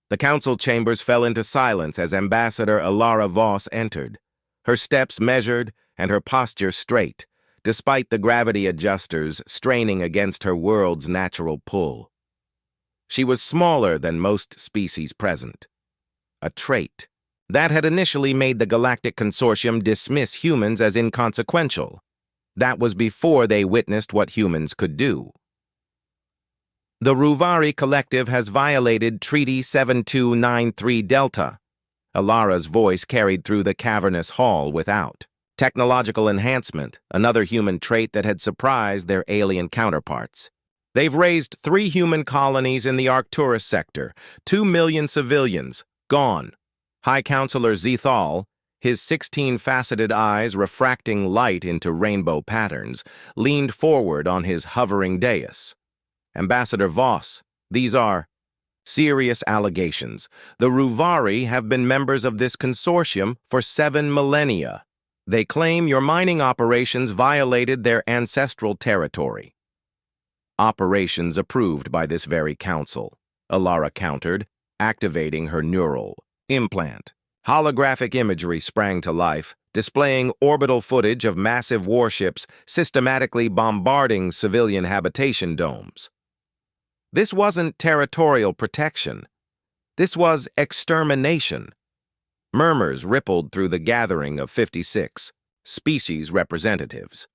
The council chambers fell into silence as Ambassador Alara Voss entered, her steps measured and her posture straight, despite the gravity adjusters straining against her world's natural pull. She was smaller than most species present, a trait that had initially made the Galactic Consortium dismiss humans as inconsequential. That was before they witnessed what humans could do. The Ruvari Collective has violated Treaty 7293 Delta. Alara's voice carried through the cavernous hall without. Technological enhancement, another human trait that had surprised their alien counterparts. They've raised 3 human colonies in the Arcturus sector, 2 million civilians, gone. High Counselor Zethal, his 16-faceted eyes refracting light into rainbow patterns, leaned forward on his hovering dais. Ambassador Voss, these are serious allegations. The Ruvari have been members of this consortium for 7 millennia. They claim your mining operations violated their ancestral territory. Operations approved by this very council, Alara countered, activating her neural implant. Holographic imagery sprang to life, displaying orbital footage of massive warships systematically bombarding civilian habitation domes. This wasn't territorial protection. This was extermination. Murmurs rippled through the gathering of 56 species representatives.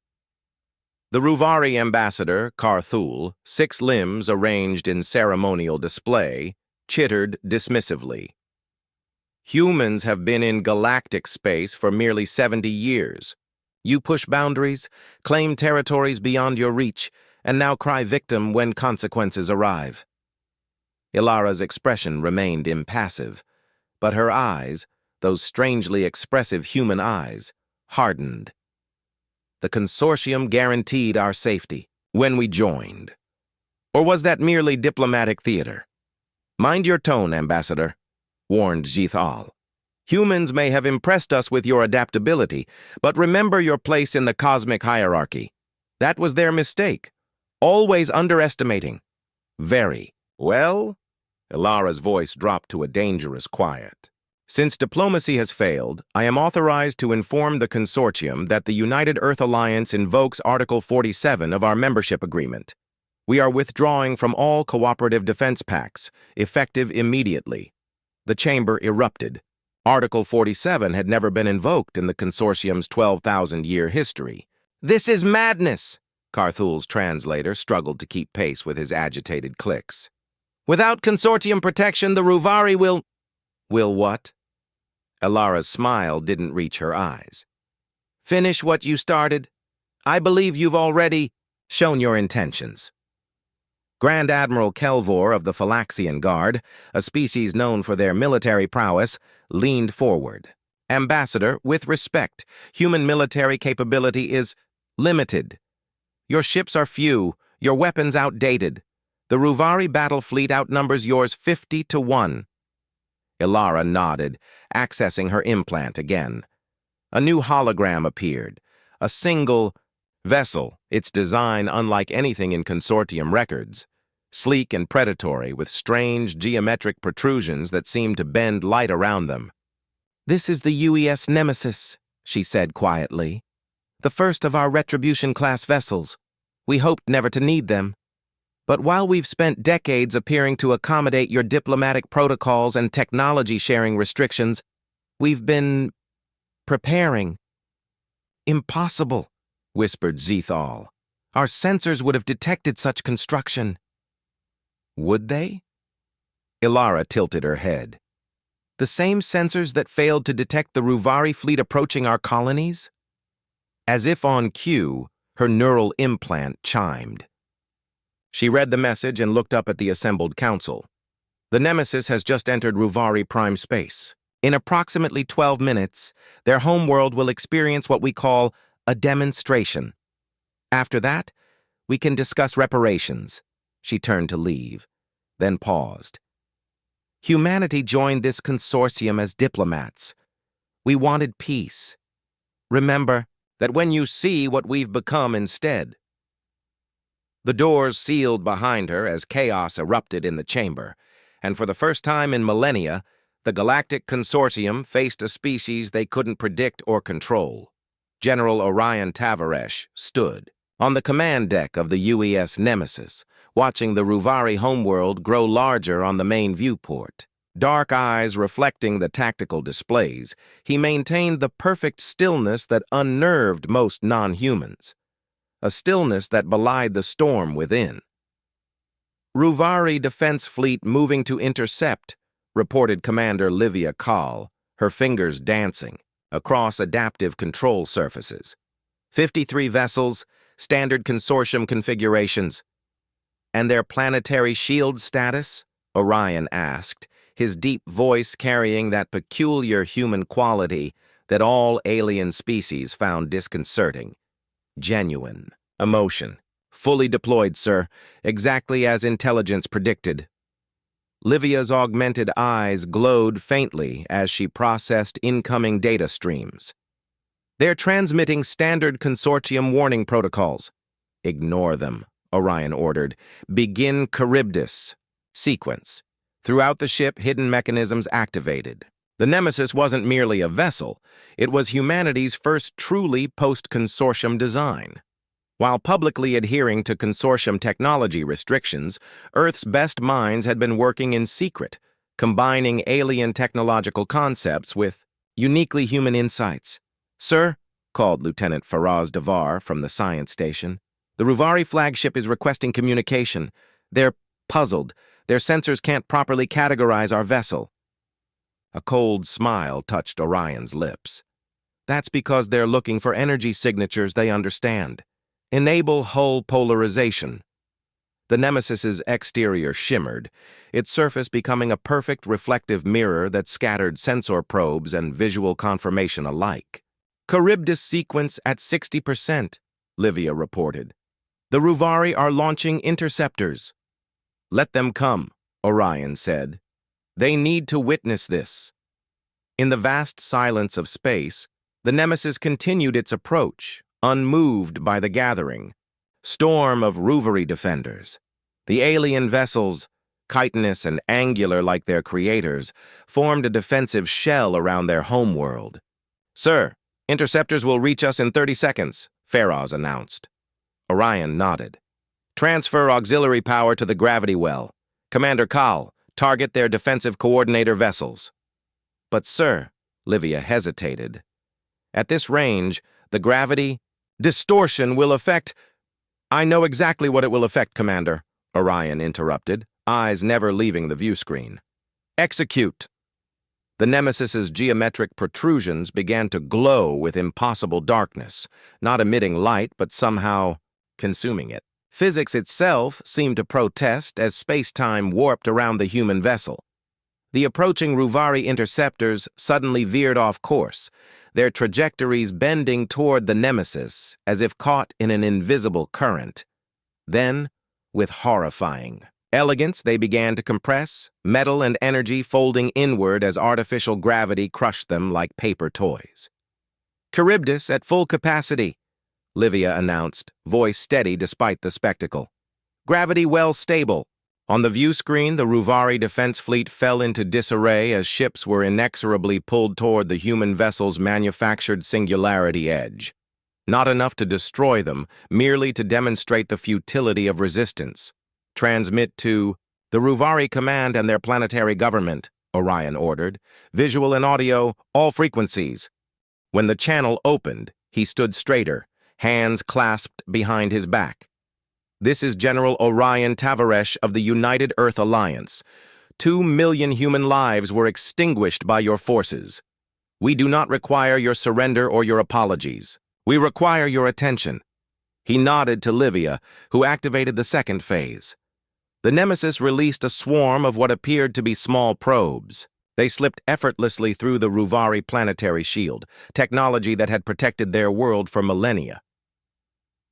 The Ruvari ambassador, Carthul, 6 limbs arranged in ceremonial display, chittered dismissively. Humans have been in galactic space for merely 70 years. You push boundaries, claim territories beyond your reach, and now cry victim when consequences arrive. Ilara's expression remained impassive, but her eyes, those strangely expressive human eyes, hardened. The consortium guaranteed our safety when we joined. Or was that merely diplomatic theater? Mind your tone, Ambassador, warned Zethal. Humans may have impressed us with your adaptability, but remember your place in the cosmic hierarchy. That was their mistake. Always underestimating. Very. Well? Ilara's voice dropped to a dangerous quiet. Since diplomacy has failed, I am authorized to inform the consortium that the United Earth Alliance invokes Article 47 of our membership agreement. We are withdrawing from all cooperative defense pacts, effective immediately. The chamber erupted. Article 47 had never been invoked in the consortium's 12,000-year history. This is madness! Carthul's translator struggled to keep pace with his agitated clicks. Without consortium protection, the Ruvari will... Will what? Alara's smile didn't reach her eyes. Finish what you started. I believe you've already shown your intentions. Grand Admiral Kelvor of the Phylaxian Guard, a species known for their military prowess, leaned forward. Ambassador, with respect, human military capability is limited. Your ships are few, your weapons outdated. The Ruvari battle fleet outnumbers yours 50 to 1. Ilara nodded, accessing her implant again. A new hologram appeared, a single vessel, its design unlike anything in consortium records, sleek and predatory with strange geometric protrusions that seemed to bend light around them. This is the UES Nemesis, she said quietly. The first of our Retribution-class vessels. We hoped never to need them. But while we've spent decades appearing to accommodate your diplomatic protocols and technology-sharing restrictions, we've been preparing. Impossible, whispered Zethal. Our sensors would have detected such construction. Would they? Ilara tilted her head. The same sensors that failed to detect the Ruvari fleet approaching our colonies? As if on cue, her neural implant chimed. She read the message and looked up at the assembled council. The Nemesis has just entered Ruvari prime space. In approximately 12 minutes, their homeworld will experience what we call a demonstration. After that, we can discuss reparations. She turned to leave, then paused. Humanity joined this consortium as diplomats. We wanted peace. Remember that when you see what we've become instead. The doors sealed behind her as chaos erupted in the chamber. and for the first time in millennia, the Galactic Consortium faced a species they couldn't predict or control. General Orion Tavares stood on the command deck of the UES Nemesis, watching the Ruvari homeworld grow larger on the main viewport. Dark eyes reflecting the tactical displays, he maintained the perfect stillness that unnerved most non-humans, a stillness that belied the storm within. "Ruvari Defense Fleet moving to intercept," reported Commander Livia Kahl, her fingers dancing across adaptive control surfaces. 53 vessels, standard consortium configurations. "And their planetary shield status?" Orion asked, his deep voice carrying that peculiar human quality that all alien species found disconcerting. Genuine emotion. "Fully deployed, sir, exactly as intelligence predicted." Livia's augmented eyes glowed faintly as she processed incoming data streams. "They're transmitting standard consortium warning protocols." "Ignore them," Orion ordered. "Begin Charybdis sequence." Throughout the ship, hidden mechanisms activated. The Nemesis wasn't merely a vessel, it was humanity's first truly post-consortium design. While publicly adhering to consortium technology restrictions, Earth's best minds had been working in secret, combining alien technological concepts with uniquely human insights. "Sir," called Lieutenant Faraz Davar from the science station, "the Ruvari flagship is requesting communication. They're puzzled. Their sensors can't properly categorize our vessel." A cold smile touched Orion's lips. "That's because they're looking for energy signatures they understand. Enable hull polarization." The Nemesis's exterior shimmered, its surface becoming a perfect reflective mirror that scattered sensor probes and visual confirmation alike. "Charybdis sequence at 60%, Livia reported. "The Ruvari are launching interceptors." "Let them come," Orion said. "They need to witness this." In the vast silence of space, the Nemesis continued its approach, unmoved by the gathering storm of Ruvari defenders. The alien vessels, chitinous and angular like their creators, formed a defensive shell around their homeworld. "Sir, interceptors will reach us in 30 seconds, Faraz announced. Orion nodded. "Transfer auxiliary power to the gravity well. Commander Kahl, target their defensive coordinator vessels." "But sir," Livia hesitated. "At this range, the gravity distortion will affect—" "I know exactly what it will affect, Commander," Orion interrupted, eyes never leaving the view screen. "Execute." The Nemesis's geometric protrusions began to glow with impossible darkness, not emitting light but somehow consuming it. Physics itself seemed to protest as space-time warped around the human vessel. The approaching Ruvari interceptors suddenly veered off course, their trajectories bending toward the Nemesis as if caught in an invisible current. Then, with horrifying elegance, they began to compress, metal and energy folding inward as artificial gravity crushed them like paper toys. "Charybdis at full capacity," Livia announced, voice steady despite the spectacle. "Gravity well stable." On the view screen, the Ruvari defense fleet fell into disarray as ships were inexorably pulled toward the human vessel's manufactured singularity edge. Not enough to destroy them, merely to demonstrate the futility of resistance. "Transmit to the Ruvari Command and their planetary government," Orion ordered. "Visual and audio, all frequencies." When the channel opened, he stood straighter, hands clasped behind his back. "This is General Orion Tavares of the United Earth Alliance. 2 million human lives were extinguished by your forces. We do not require your surrender or your apologies. We require your attention." He nodded to Livia, who activated the second phase. The Nemesis released a swarm of what appeared to be small probes. They slipped effortlessly through the Ruvari planetary shield, technology that had protected their world for millennia.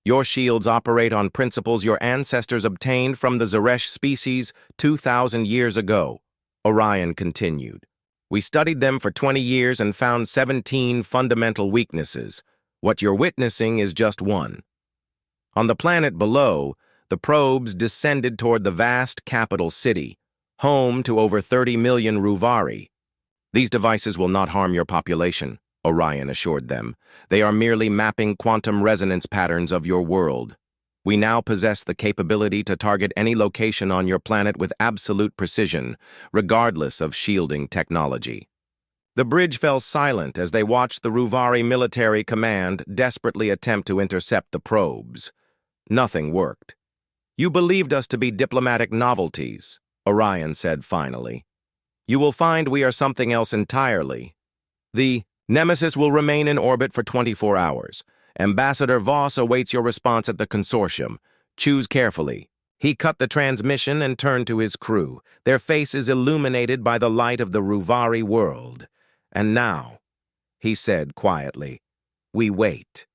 "Your shields operate on principles your ancestors obtained from the Zeresh species 2,000 years ago," Orion continued. "We studied them for 20 years and found 17 fundamental weaknesses. What you're witnessing is just one." On the planet below, the probes descended toward the vast capital city, home to over 30 million Ruvari. These devices will not harm your population, Orion assured them. They are merely mapping quantum resonance patterns of your world. We now possess the capability to target any location on your planet with absolute precision, regardless of shielding technology. The bridge fell silent as they watched the Ruvari military command desperately attempt to intercept the probes. Nothing worked. "You believed us to be diplomatic novelties," Orion said finally. "You will find we are something else entirely. The Nemesis will remain in orbit for 24 hours. Ambassador Voss awaits your response at the consortium. Choose carefully." He cut the transmission and turned to his crew, their faces illuminated by the light of the Ruvari world. "And now," he said quietly, "we wait."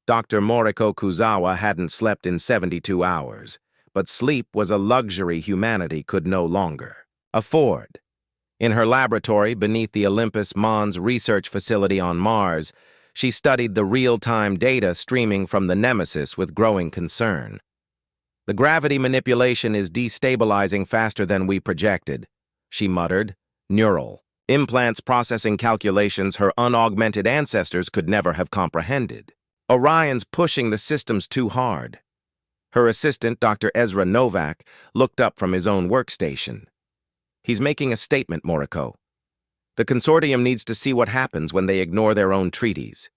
Dr. Moriko Kuzawa hadn't slept in 72 hours, but sleep was a luxury humanity could no longer afford. In her laboratory beneath the Olympus Mons research facility on Mars, she studied the real-time data streaming from the Nemesis with growing concern. "The gravity manipulation is destabilizing faster than we projected," she muttered. "Neural implants processing calculations her unaugmented ancestors could never have comprehended. Orion's pushing the systems too hard." Her assistant, Dr. Ezra Novak, looked up from his own workstation. "He's making a statement, Moriko. The consortium needs to see what happens when they ignore their own treaties."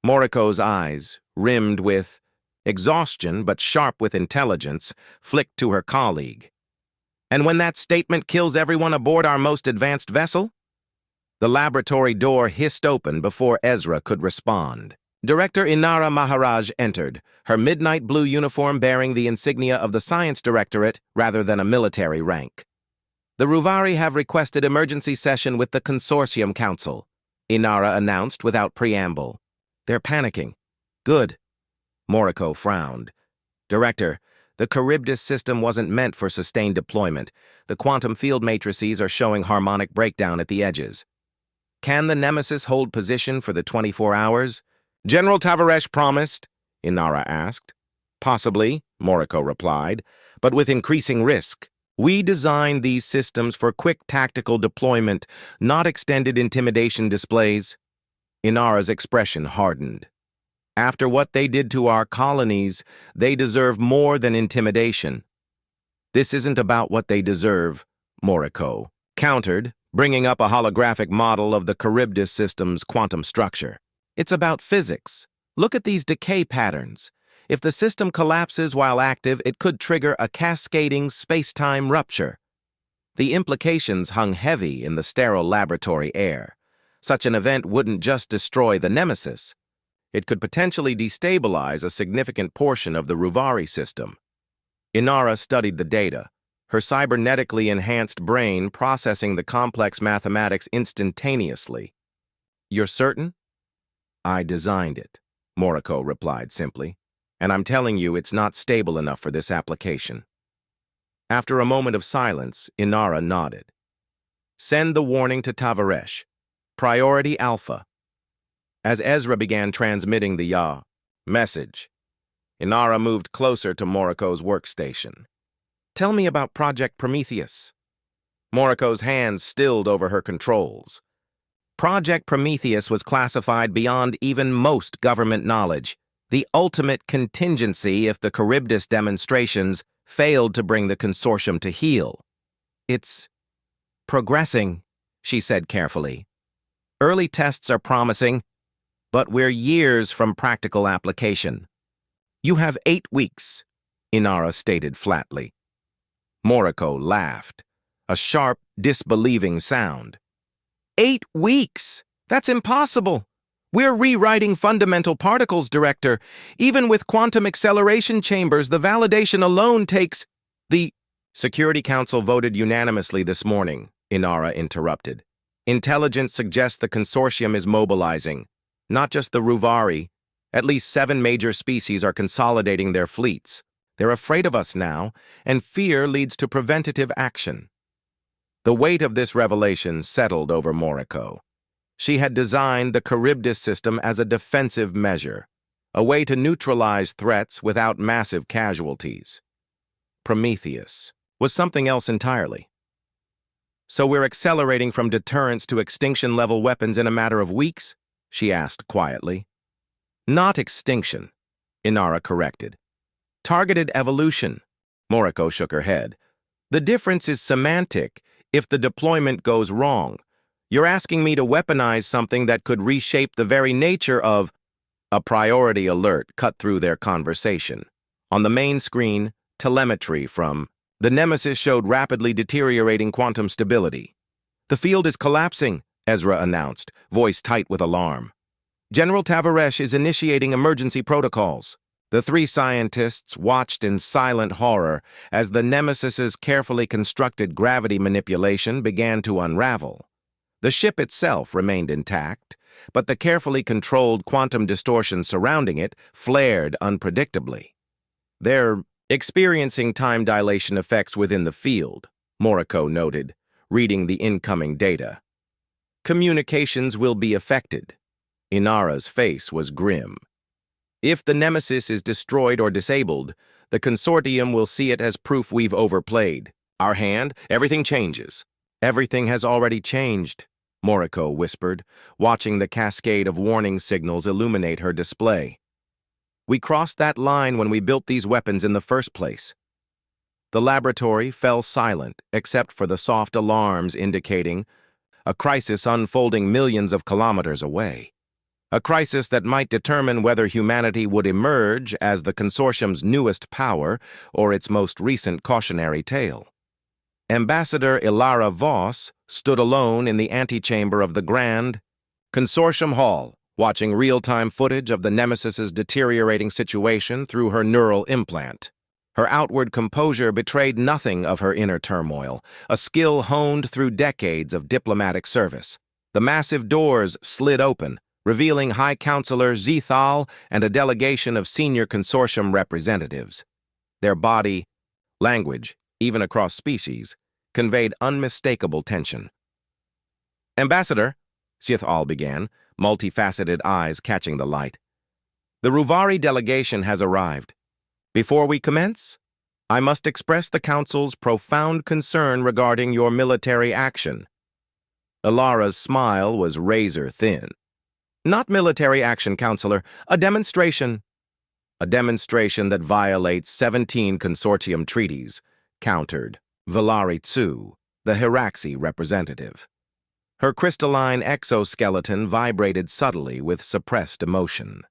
Moriko's eyes, rimmed with exhaustion but sharp with intelligence, flicked to her colleague. "And when that statement kills everyone aboard our most advanced vessel?" The laboratory door hissed open before Ezra could respond. Director Inara Maharaj entered, her midnight blue uniform bearing the insignia of the Science Directorate rather than a military rank. "The Ruvari have requested emergency session with the Consortium Council," Inara announced without preamble. "They're panicking." "Good." Moriko frowned. "Director, the Charybdis system wasn't meant for sustained deployment. The quantum field matrices are showing harmonic breakdown at the edges." "Can the Nemesis hold position for the 24 hours? General Tavares promised," Inara asked. "Possibly," Moriko replied, "but with increasing risk. We designed these systems for quick tactical deployment, not extended intimidation displays." Inara's expression hardened. "After what they did to our colonies, they deserve more than intimidation." "This isn't about what they deserve," Moriko countered, bringing up a holographic model of the Charybdis system's quantum structure. "It's about physics. Look at these decay patterns. If the system collapses while active, it could trigger a cascading space-time rupture." The implications hung heavy in the sterile laboratory air. Such an event wouldn't just destroy the Nemesis. It could potentially destabilize a significant portion of the Ruvari system. Inara studied the data, her cybernetically enhanced brain processing the complex mathematics instantaneously. "You're certain?" "I designed it," Moriko replied simply, "and I'm telling you it's not stable enough for this application." After a moment of silence, Inara nodded. "Send the warning to Tavares. Priority Alpha." As Ezra began transmitting the message, Inara moved closer to Moriko's workstation. "Tell me about Project Prometheus." Moriko's hands stilled over her controls. Project Prometheus was classified beyond even most government knowledge, the ultimate contingency if the Charybdis demonstrations failed to bring the consortium to heel. "It's progressing," she said carefully. "Early tests are promising, but we're years from practical application." "You have 8 weeks," Inara stated flatly. Moriko laughed, a sharp, disbelieving sound. 8 weeks? That's impossible. We're rewriting fundamental particles, Director. Even with quantum acceleration chambers, the validation alone takes... The Security Council voted unanimously this morning, Inara interrupted. Intelligence suggests the consortium is mobilizing. Not just the Ruvari. At least 7 major species are consolidating their fleets. They're afraid of us now, and fear leads to preventative action. The weight of this revelation settled over Moriko. She had designed the Charybdis system as a defensive measure, a way to neutralize threats without massive casualties. Prometheus, was something else entirely. "So we're accelerating from deterrence to extinction-level weapons in a matter of weeks?" she asked quietly. "Not extinction," Inara corrected. "Targeted evolution." Moriko shook her head. "The difference is semantic. If the deployment goes wrong, you're asking me to weaponize something that could reshape the very nature of—" A priority alert cut through their conversation. On the main screen, telemetry from the Nemesis showed rapidly deteriorating quantum stability. "The field is collapsing," Ezra announced, voice tight with alarm. "General Tavares is initiating emergency protocols." The three scientists watched in silent horror as the Nemesis's carefully constructed gravity manipulation began to unravel. The ship itself remained intact, but the carefully controlled quantum distortion surrounding it flared unpredictably. "They're experiencing time dilation effects within the field," Moriko noted, reading the incoming data. "Communications will be affected." Inara's face was grim. "If the Nemesis is destroyed or disabled, the Consortium will see it as proof we've overplayed our hand. Everything changes." "Everything has already changed," Moriko whispered, watching the cascade of warning signals illuminate her display. "We crossed that line when we built these weapons in the first place." The laboratory fell silent, except for the soft alarms indicating a crisis unfolding millions of kilometers away. A crisis that might determine whether humanity would emerge as the Consortium's newest power or its most recent cautionary tale. Ambassador Ilara Voss stood alone in the antechamber of the Grand Consortium Hall, watching real-time footage of the Nemesis's deteriorating situation through her neural implant. Her outward composure betrayed nothing of her inner turmoil, a skill honed through decades of diplomatic service. The massive doors slid open, revealing High Counselor Zethal and a delegation of senior consortium representatives. Their body, language, even across species, conveyed unmistakable tension. "Ambassador," Zethal began, multifaceted eyes catching the light, "the Ruvari delegation has arrived. Before we commence, I must express the Council's profound concern regarding your military action." Ilara's smile was razor-thin. "Not military action, Counselor. A demonstration." "A demonstration that violates 17 consortium treaties," countered Valari Tsu, the Hiraxi representative. Her crystalline exoskeleton vibrated subtly with suppressed emotion.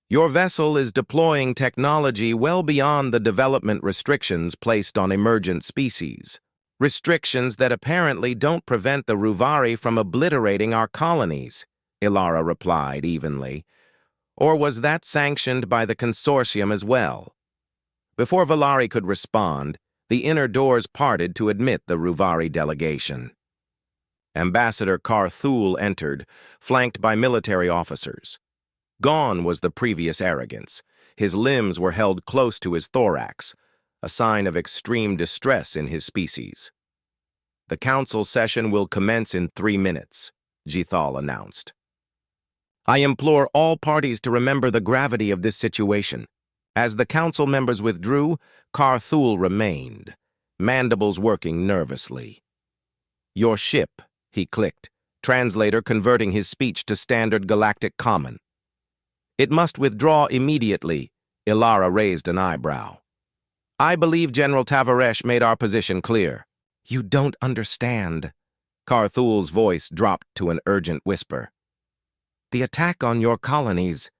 "Your vessel is deploying technology well beyond the development restrictions placed on emergent species. Restrictions that apparently don't prevent the Ruvari from obliterating our colonies," Ilara replied evenly. "Or was that sanctioned by the Consortium as well?" Before Valari could respond, the inner doors parted to admit the Ruvari delegation. Ambassador Carthul entered, flanked by military officers. Gone was the previous arrogance. His limbs were held close to his thorax, a sign of extreme distress in his species. "The council session will commence in 3 minutes," Zethal announced. "I implore all parties to remember the gravity of this situation." As the council members withdrew, Carthul remained, mandibles working nervously. "Your ship," he clicked, translator converting his speech to standard Galactic common. "It must withdraw immediately," Ilara raised an eyebrow. "I believe General Tavares made our position clear." "You don't understand." Carthul's voice dropped to an urgent whisper. "The attack on your colonies,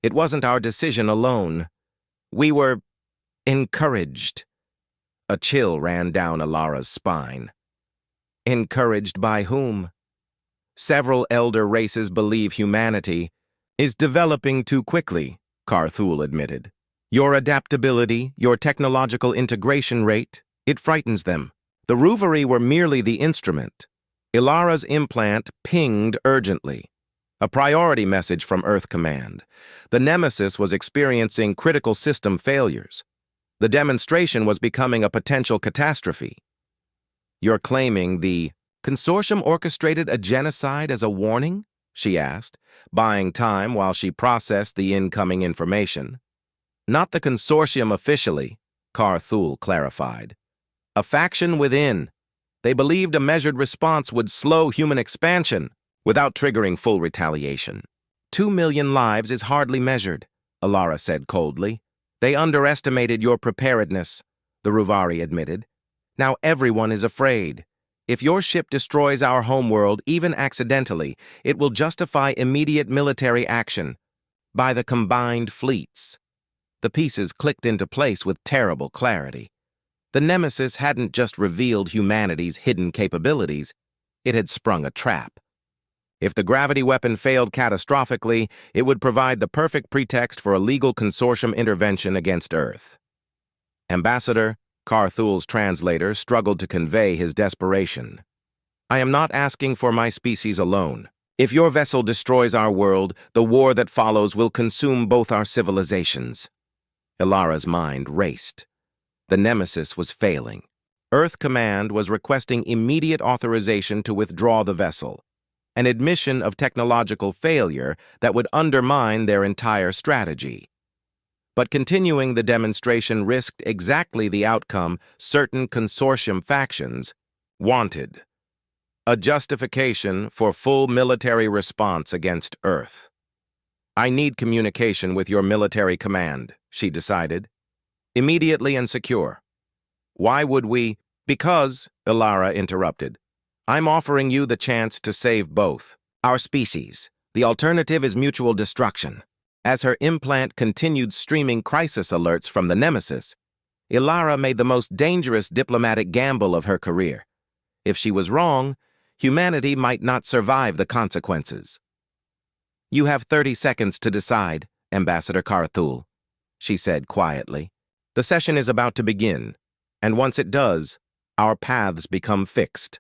it wasn't our decision alone. We were encouraged." A chill ran down Ilara's spine. "Encouraged by whom?" "Several elder races believe humanity is developing too quickly," Carthul admitted. "Your adaptability, your technological integration rate, it frightens them. The Ruvari were merely the instrument." Ilara's implant pinged urgently. A priority message from Earth Command. The Nemesis was experiencing critical system failures. The demonstration was becoming a potential catastrophe. "You're claiming the Consortium orchestrated a genocide as a warning?" she asked, buying time while she processed the incoming information. "Not the Consortium officially," Carthul clarified. A faction within. They believed a measured response would slow human expansion without triggering full retaliation. 2 million lives is hardly measured, Alara said coldly. They underestimated your preparedness, the Ruvari admitted. Now everyone is afraid. If your ship destroys our homeworld, even accidentally, it will justify immediate military action by the combined fleets. The pieces clicked into place with terrible clarity. The Nemesis hadn't just revealed humanity's hidden capabilities, it had sprung a trap. If the gravity weapon failed catastrophically, it would provide the perfect pretext for a legal consortium intervention against Earth. Ambassador, Carthul's translator, struggled to convey his desperation. I am not asking for my species alone. If your vessel destroys our world, the war that follows will consume both our civilizations. Ilara's mind raced. The Nemesis was failing. Earth Command was requesting immediate authorization to withdraw the vessel, an admission of technological failure that would undermine their entire strategy. But continuing the demonstration risked exactly the outcome certain consortium factions wanted: a justification for full military response against Earth. I need communication with your military command, she decided. Immediately and secure. Why would we? Because, Ilara interrupted, I'm offering you the chance to save both our species. The alternative is mutual destruction. As her implant continued streaming crisis alerts from the Nemesis, Ilara made the most dangerous diplomatic gamble of her career. If she was wrong, humanity might not survive the consequences. You have 30 seconds to decide, Ambassador Carthul, she said quietly. The session is about to begin, and once it does, our paths become fixed.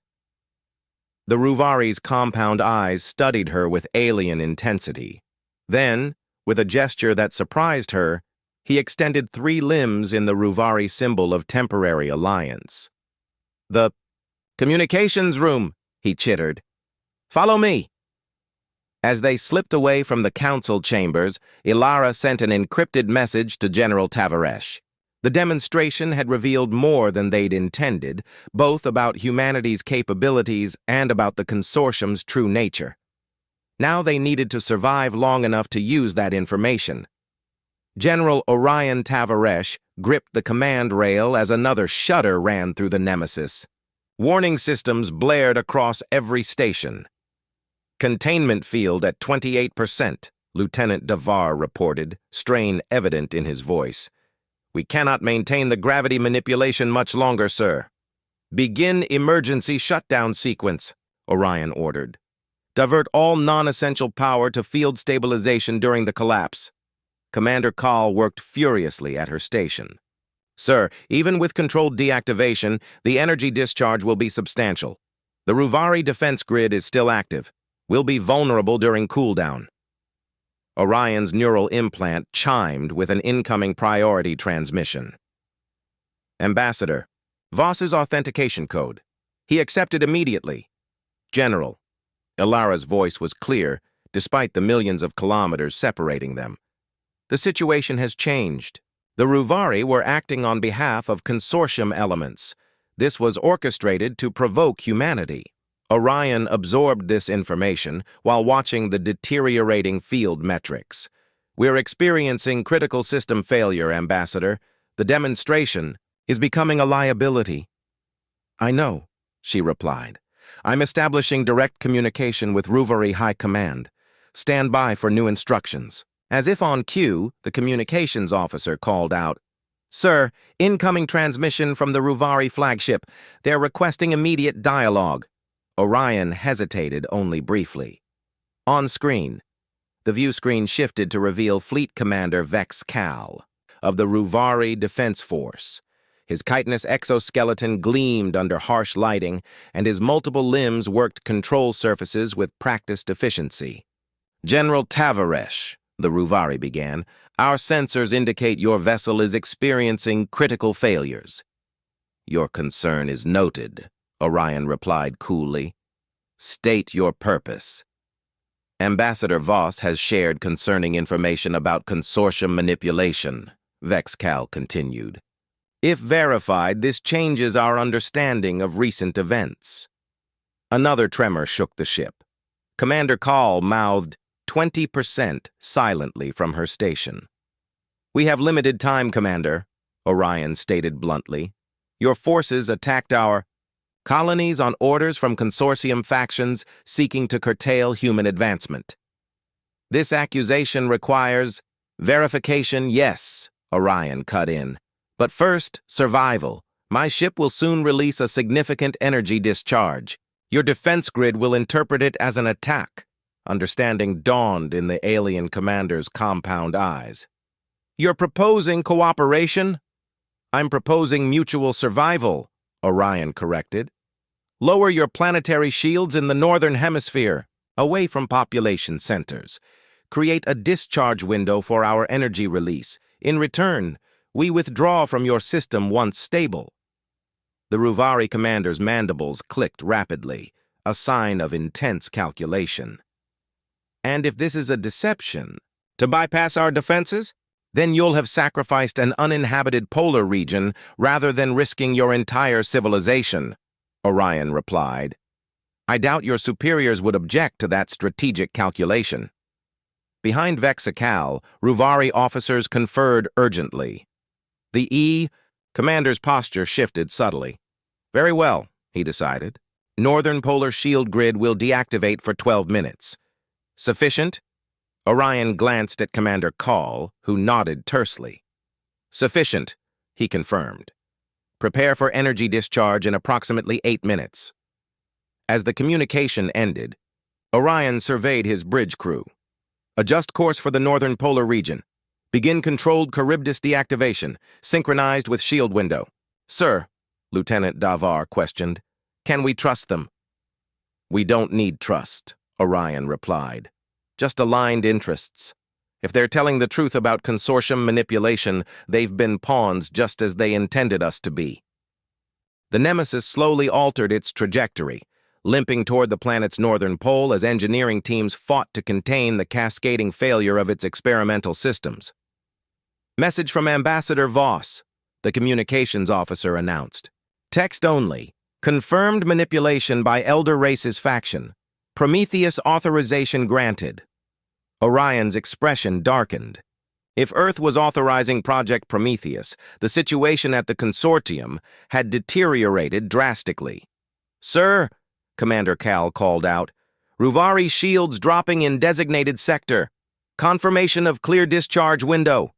The Ruvari's compound eyes studied her with alien intensity. Then, with a gesture that surprised her, he extended 3 limbs in the Ruvari symbol of temporary alliance. The communications room, he chittered. Follow me. As they slipped away from the council chambers, Ilara sent an encrypted message to General Tavaresh. The demonstration had revealed more than they'd intended, both about humanity's capabilities and about the consortium's true nature. Now they needed to survive long enough to use that information. General Orion Tavaresh gripped the command rail as another shudder ran through the Nemesis. Warning systems blared across every station. Containment field at 28%, Lieutenant Davar reported, strain evident in his voice. We cannot maintain the gravity manipulation much longer, sir. Begin emergency shutdown sequence, Orion ordered. Divert all non-essential power to field stabilization during the collapse. Commander Kahl worked furiously at her station. Sir, even with controlled deactivation, the energy discharge will be substantial. The Ruvari defense grid is still active. We'll be vulnerable during cooldown. Orion's neural implant chimed with an incoming priority transmission. Ambassador, Voss's authentication code. He accepted immediately. General. Ilara's voice was clear, despite the millions of kilometers separating them. The situation has changed. The Ruvari were acting on behalf of consortium elements. This was orchestrated to provoke humanity. Orion absorbed this information while watching the deteriorating field metrics. We're experiencing critical system failure, Ambassador. The demonstration is becoming a liability. I know, she replied. I'm establishing direct communication with Ruvari High Command. Stand by for new instructions. As if on cue, the communications officer called out, Sir, incoming transmission from the Ruvari flagship. They're requesting immediate dialogue. Orion hesitated only briefly. On screen, the view screen shifted to reveal Fleet Commander Vex Cal of the Ruvari Defense Force. His chitinous exoskeleton gleamed under harsh lighting, and his multiple limbs worked control surfaces with practiced efficiency. General Tavaresh, the Ruvari began, our sensors indicate your vessel is experiencing critical failures. Your concern is noted, Orion replied coolly. State your purpose. Ambassador Voss has shared concerning information about consortium manipulation, Vex Cal continued. If verified, this changes our understanding of recent events. Another tremor shook the ship. Commander Call mouthed 20% silently from her station. "We have limited time, Commander," Orion stated bluntly. "Your forces attacked our colonies on orders from consortium factions seeking to curtail human advancement. This accusation requires verification, yes," Orion cut in. "But first, survival. My ship will soon release a significant energy discharge. Your defense grid will interpret it as an attack." Understanding dawned in the alien commander's compound eyes. "You're proposing cooperation?" "I'm proposing mutual survival," Orion corrected. "Lower your planetary shields in the northern hemisphere, away from population centers. Create a discharge window for our energy release. In return, we withdraw from your system once stable." The Ruvari commander's mandibles clicked rapidly, a sign of intense calculation. "And if this is a deception, to bypass our defenses? Then you'll have sacrificed an uninhabited polar region rather than risking your entire civilization," Orion replied. "I doubt your superiors would object to that strategic calculation." Behind Vexacal, Ruvari officers conferred urgently. The commander's posture shifted subtly. "Very well," he decided. "Northern Polar Shield Grid will deactivate for 12 minutes. Sufficient?" Orion glanced at Commander Call, who nodded tersely. "Sufficient," he confirmed. "Prepare for energy discharge in approximately 8 minutes." As the communication ended, Orion surveyed his bridge crew. "Adjust course for the northern polar region. Begin controlled Charybdis deactivation, synchronized with shield window." "Sir," Lieutenant Davar questioned, "can we trust them?" "We don't need trust," Orion replied. "Just aligned interests. If they're telling the truth about consortium manipulation, they've been pawns just as they intended us to be." The Nemesis slowly altered its trajectory, limping toward the planet's northern pole as engineering teams fought to contain the cascading failure of its experimental systems. "Message from Ambassador Voss," the communications officer announced. "Text only. Confirmed manipulation by Elder Race's faction. Prometheus authorization granted." Orion's expression darkened. If Earth was authorizing Project Prometheus, the situation at the consortium had deteriorated drastically. "Sir," Commander Cal called out, "Ruvari shields dropping in designated sector. Confirmation of clear discharge window."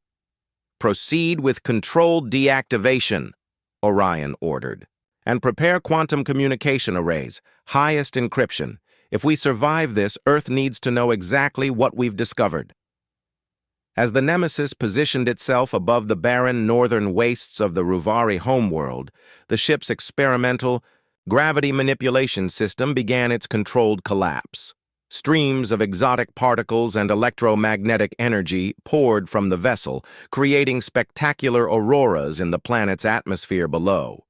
"Proceed with controlled deactivation," Orion ordered. "And prepare quantum communication arrays, highest encryption. If we survive this, Earth needs to know exactly what we've discovered." As the Nemesis positioned itself above the barren northern wastes of the Ruvari homeworld, the ship's experimental gravity manipulation system began its controlled collapse. Streams of exotic particles and electromagnetic energy poured from the vessel, creating spectacular auroras in the planet's atmosphere below.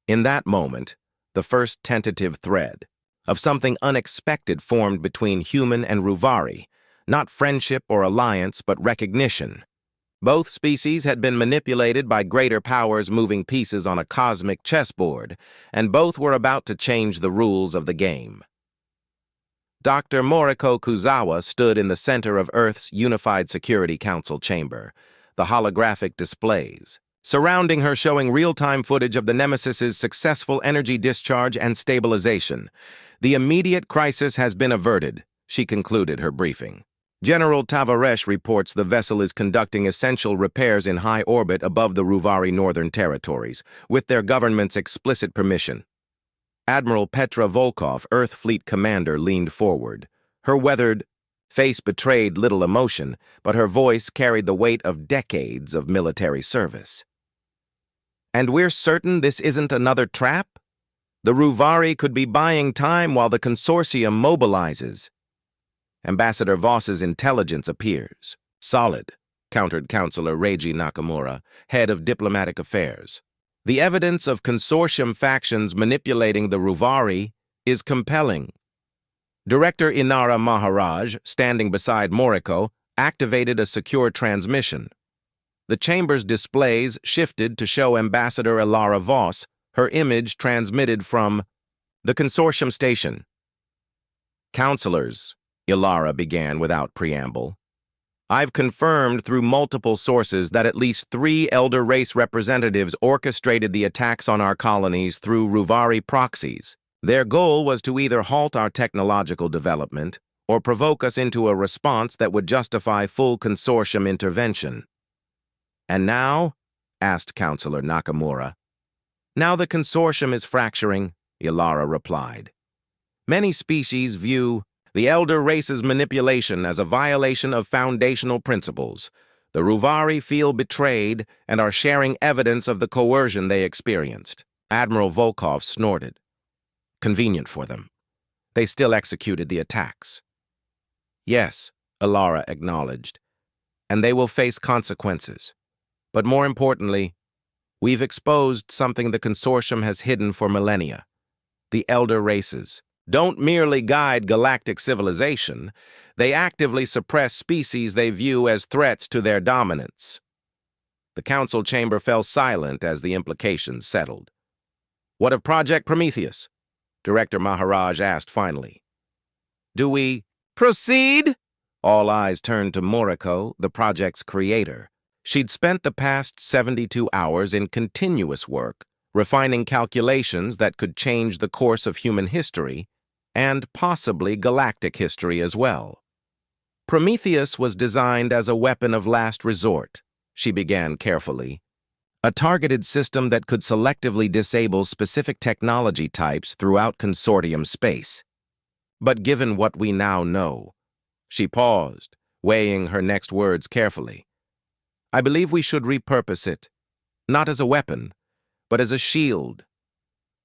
In that moment, the first tentative thread of something unexpected formed between human and Ruvari, not friendship or alliance, but recognition. Both species had been manipulated by greater powers moving pieces on a cosmic chessboard, and both were about to change the rules of the game. Dr. Moriko Kuzawa stood in the center of Earth's Unified Security Council chamber, the holographic displays surrounding her showing real-time footage of the Nemesis's successful energy discharge and stabilization. "The immediate crisis has been averted," she concluded her briefing. "General Tavares reports the vessel is conducting essential repairs in high orbit above the Ruvari Northern Territories, with their government's explicit permission." Admiral Petra Volkov, Earth Fleet Commander, leaned forward. Her weathered face betrayed little emotion, but her voice carried the weight of decades of military service. "And we're certain this isn't another trap? The Ruvari could be buying time while the consortium mobilizes." Ambassador Voss's intelligence appears. "Solid," countered Counselor Reiji Nakamura, head of diplomatic affairs. "The evidence of consortium factions manipulating the Ruvari is compelling." Director Inara Maharaj, standing beside Moriko, activated a secure transmission. The chamber's displays shifted to show Ambassador Elara Voss, her image transmitted from the consortium station. "Counselors," Elara began without preamble, "I've confirmed through multiple sources that at least 3 elder race representatives orchestrated the attacks on our colonies through Ruvari proxies. Their goal was to either halt our technological development or provoke us into a response that would justify full consortium intervention." "And now?" asked Counselor Nakamura. "Now the consortium is fracturing," Elara replied. "Many species view the elder race's manipulation as a violation of foundational principles. The Ruvari feel betrayed and are sharing evidence of the coercion they experienced." Admiral Volkov snorted. "Convenient for them. They still executed the attacks." "Yes," Elara acknowledged, "and they will face consequences. But more importantly, we've exposed something the consortium has hidden for millennia. The elder races don't merely guide galactic civilization, they actively suppress species they view as threats to their dominance." The council chamber fell silent as the implications settled. "What of Project Prometheus?" Director Maharaj asked finally. "Do we proceed?" All eyes turned to Moriko, the project's creator. She'd spent the past 72 hours in continuous work, refining calculations that could change the course of human history, and possibly galactic history as well. "Prometheus was designed as a weapon of last resort," she began carefully. "A targeted system that could selectively disable specific technology types throughout consortium space. But given what we now know," she paused, weighing her next words carefully, "I believe we should repurpose it, not as a weapon, but as a shield."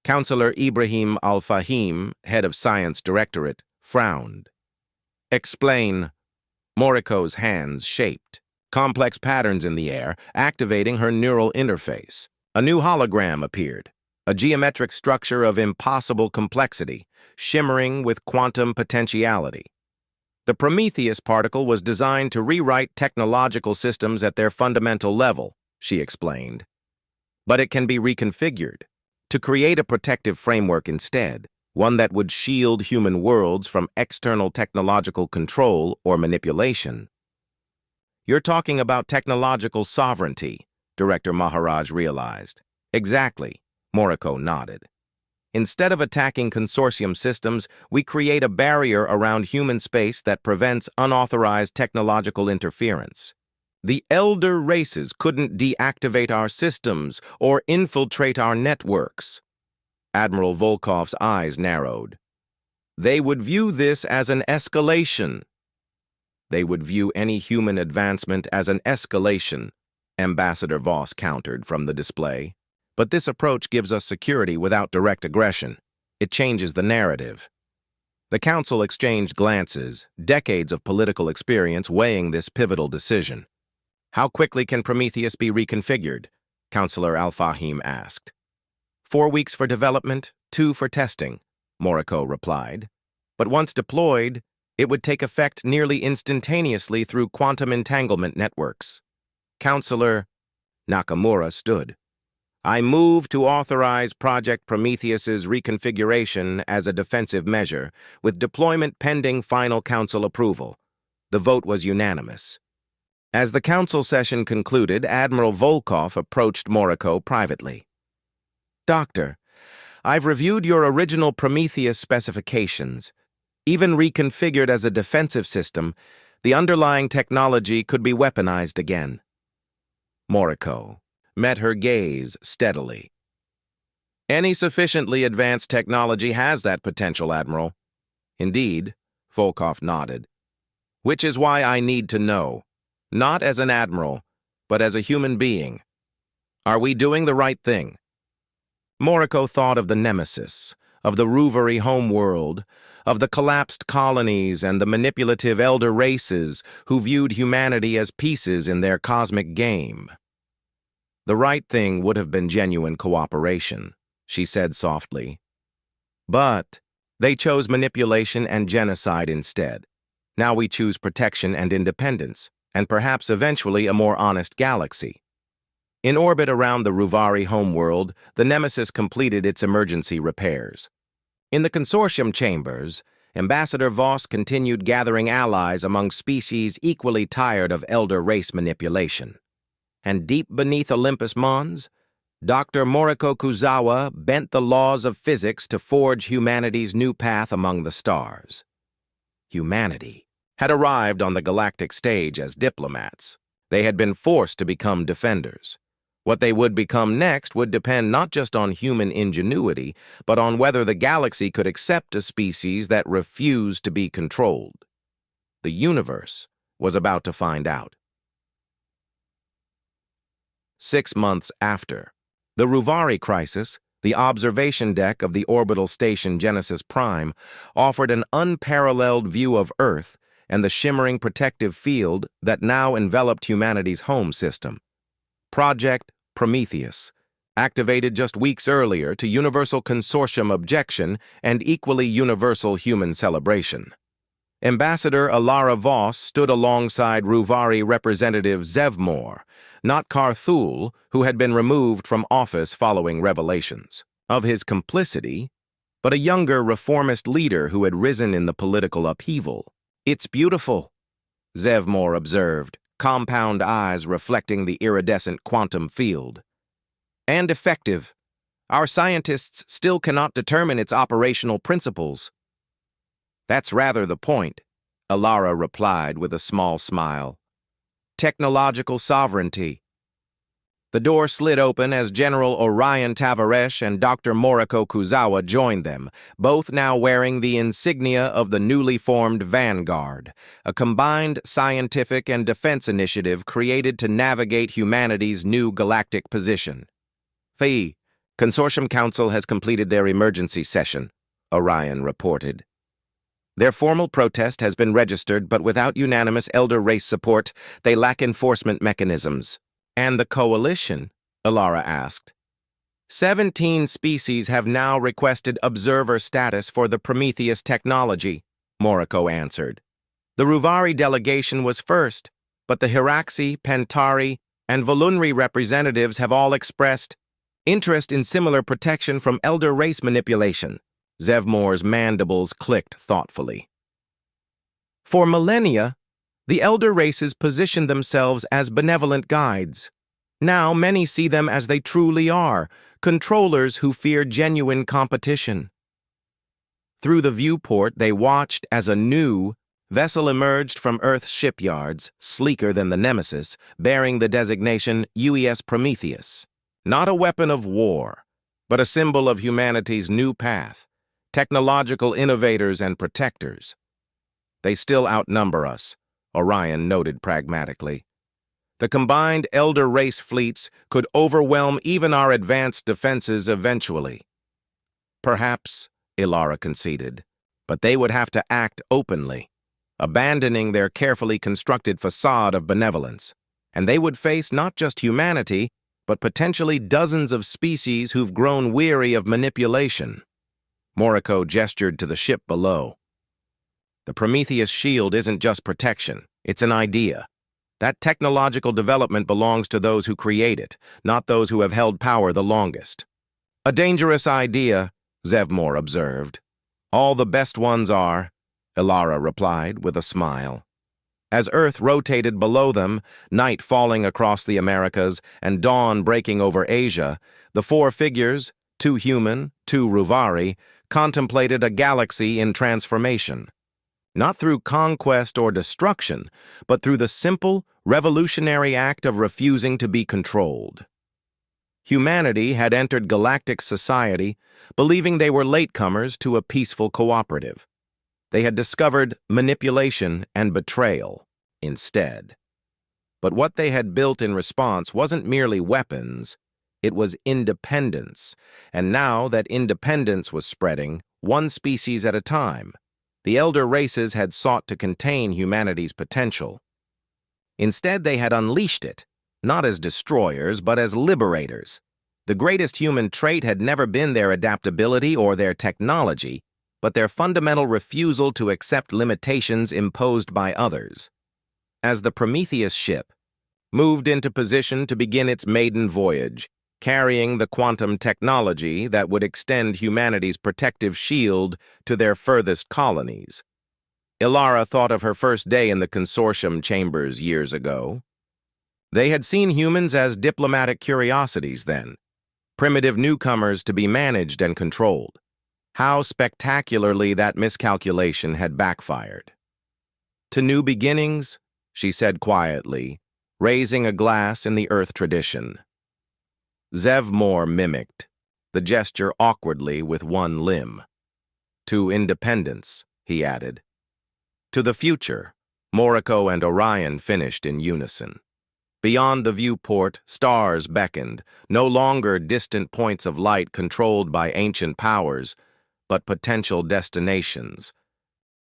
Counselor Ibrahim Al-Fahim, head of Science Directorate, frowned. "Explain." Moriko's hands shaped, complex patterns in the air, activating her neural interface. A new hologram appeared, a geometric structure of impossible complexity, shimmering with quantum potentiality. The Prometheus particle was designed to rewrite technological systems at their fundamental level, she explained. But it can be reconfigured to create a protective framework instead, one that would shield human worlds from external technological control or manipulation. "You're talking about technological sovereignty," Director Maharaj realized. "Exactly," Moriko nodded. "Instead of attacking consortium systems, we create a barrier around human space that prevents unauthorized technological interference. The elder races couldn't deactivate our systems or infiltrate our networks." Admiral Volkov's eyes narrowed. "They would view this as an escalation." "They would view any human advancement as an escalation," Ambassador Voss countered from the display. "But this approach gives us security without direct aggression. It changes the narrative." The council exchanged glances, decades of political experience weighing this pivotal decision. "How quickly can Prometheus be reconfigured?" Counselor Al-Fahim asked. 4 weeks for development, 2 for testing," Moriko replied. "But once deployed, it would take effect nearly instantaneously through quantum entanglement networks." Counselor Nakamura stood. "I move to authorize Project Prometheus's reconfiguration as a defensive measure, with deployment pending final council approval." The vote was unanimous. As the council session concluded, Admiral Volkov approached Moriko privately. "Doctor, I've reviewed your original Prometheus specifications. Even reconfigured as a defensive system, the underlying technology could be weaponized again." Moriko met her gaze steadily. "Any sufficiently advanced technology has that potential, Admiral." "Indeed," Volkov nodded. "Which is why I need to know, not as an admiral, but as a human being. Are we doing the right thing?" Moriko thought of the nemesis, of the Ruvari homeworld, of the collapsed colonies and the manipulative elder races who viewed humanity as pieces in their cosmic game. "The right thing would have been genuine cooperation," she said softly. "But they chose manipulation and genocide instead. Now we choose protection and independence, and perhaps eventually a more honest galaxy. In orbit around the Ruvari homeworld, the Nemesis completed its emergency repairs. In the consortium chambers, Ambassador Voss continued gathering allies among species equally tired of elder race manipulation. And deep beneath Olympus Mons, Dr. Moriko Kuzawa bent the laws of physics to forge humanity's new path among the stars. Humanity had arrived on the galactic stage as diplomats. They had been forced to become defenders. What they would become next would depend not just on human ingenuity, but on whether the galaxy could accept a species that refused to be controlled. The universe was about to find out. 6 months after, the Ruvari crisis, the observation deck of the orbital station Genesis Prime, offered an unparalleled view of Earth and the shimmering protective field that now enveloped humanity's home system. Project Prometheus, activated just weeks earlier to universal consortium objection and equally universal human celebration. Ambassador Alara Voss stood alongside Ruvari Representative Zevmor, not Carthul, who had been removed from office following revelations of his complicity, but a younger reformist leader who had risen in the political upheaval. "It's beautiful," Zevmor observed, compound eyes reflecting the iridescent quantum field. "And effective. Our scientists still cannot determine its operational principles." "That's rather the point," Alara replied with a small smile. "Technological sovereignty." The door slid open as General Orion Tavares and Dr. Moriko Kuzawa joined them, both now wearing the insignia of the newly formed Vanguard, a combined scientific and defense initiative created to navigate humanity's new galactic position. "FI, Consortium Council has completed their emergency session," Orion reported. "Their formal protest has been registered, but without unanimous elder race support, they lack enforcement mechanisms." "And the coalition?" Alara asked. 17 species have now requested observer status for the Prometheus technology, Moriko answered. The Ruvari delegation was first, but the Hiraxi, Pentari, and Volunri representatives have all expressed interest in similar protection from elder race manipulation. Zevmor's mandibles clicked thoughtfully. "For millennia, the elder races positioned themselves as benevolent guides. Now many see them as they truly are, controllers who fear genuine competition." Through the viewport, they watched as a new vessel emerged from Earth's shipyards, sleeker than the Nemesis, bearing the designation UES Prometheus. Not a weapon of war, but a symbol of humanity's new path, technological innovators and protectors. "They still outnumber us," Orion noted pragmatically. "The combined elder race fleets could overwhelm even our advanced defenses eventually." "Perhaps," Alara conceded, "but they would have to act openly, abandoning their carefully constructed facade of benevolence, and they would face not just humanity, but potentially dozens of species who've grown weary of manipulation." Moriko gestured to the ship below. "The Prometheus shield isn't just protection, it's an idea. That technological development belongs to those who create it, not those who have held power the longest." "A dangerous idea," Zevmor observed. "All the best ones are," Alara replied with a smile. As Earth rotated below them, night falling across the Americas and dawn breaking over Asia, the four figures, 2 human, 2 Ruvari, contemplated a galaxy in transformation. Not through conquest or destruction, but through the simple, revolutionary act of refusing to be controlled. Humanity had entered galactic society, believing they were latecomers to a peaceful cooperative. They had discovered manipulation and betrayal instead. But what they had built in response wasn't merely weapons, it was independence. And now that independence was spreading, one species at a time, the elder races had sought to contain humanity's potential. Instead, they had unleashed it, not as destroyers, but as liberators. The greatest human trait had never been their adaptability or their technology, but their fundamental refusal to accept limitations imposed by others. as the Prometheus ship moved into position to begin its maiden voyage, carrying the quantum technology that would extend humanity's protective shield to their furthest colonies. Ilara thought of her first day in the consortium chambers years ago. They had seen humans as diplomatic curiosities then, primitive newcomers to be managed and controlled. How spectacularly that miscalculation had backfired. To new beginnings, she said quietly, raising a glass in the Earth tradition. Zevmore mimicked, the gesture awkwardly with one limb. To independence, he added. To the future, Moriko and Orion finished in unison. Beyond the viewport, stars beckoned, no longer distant points of light controlled by ancient powers, but potential destinations,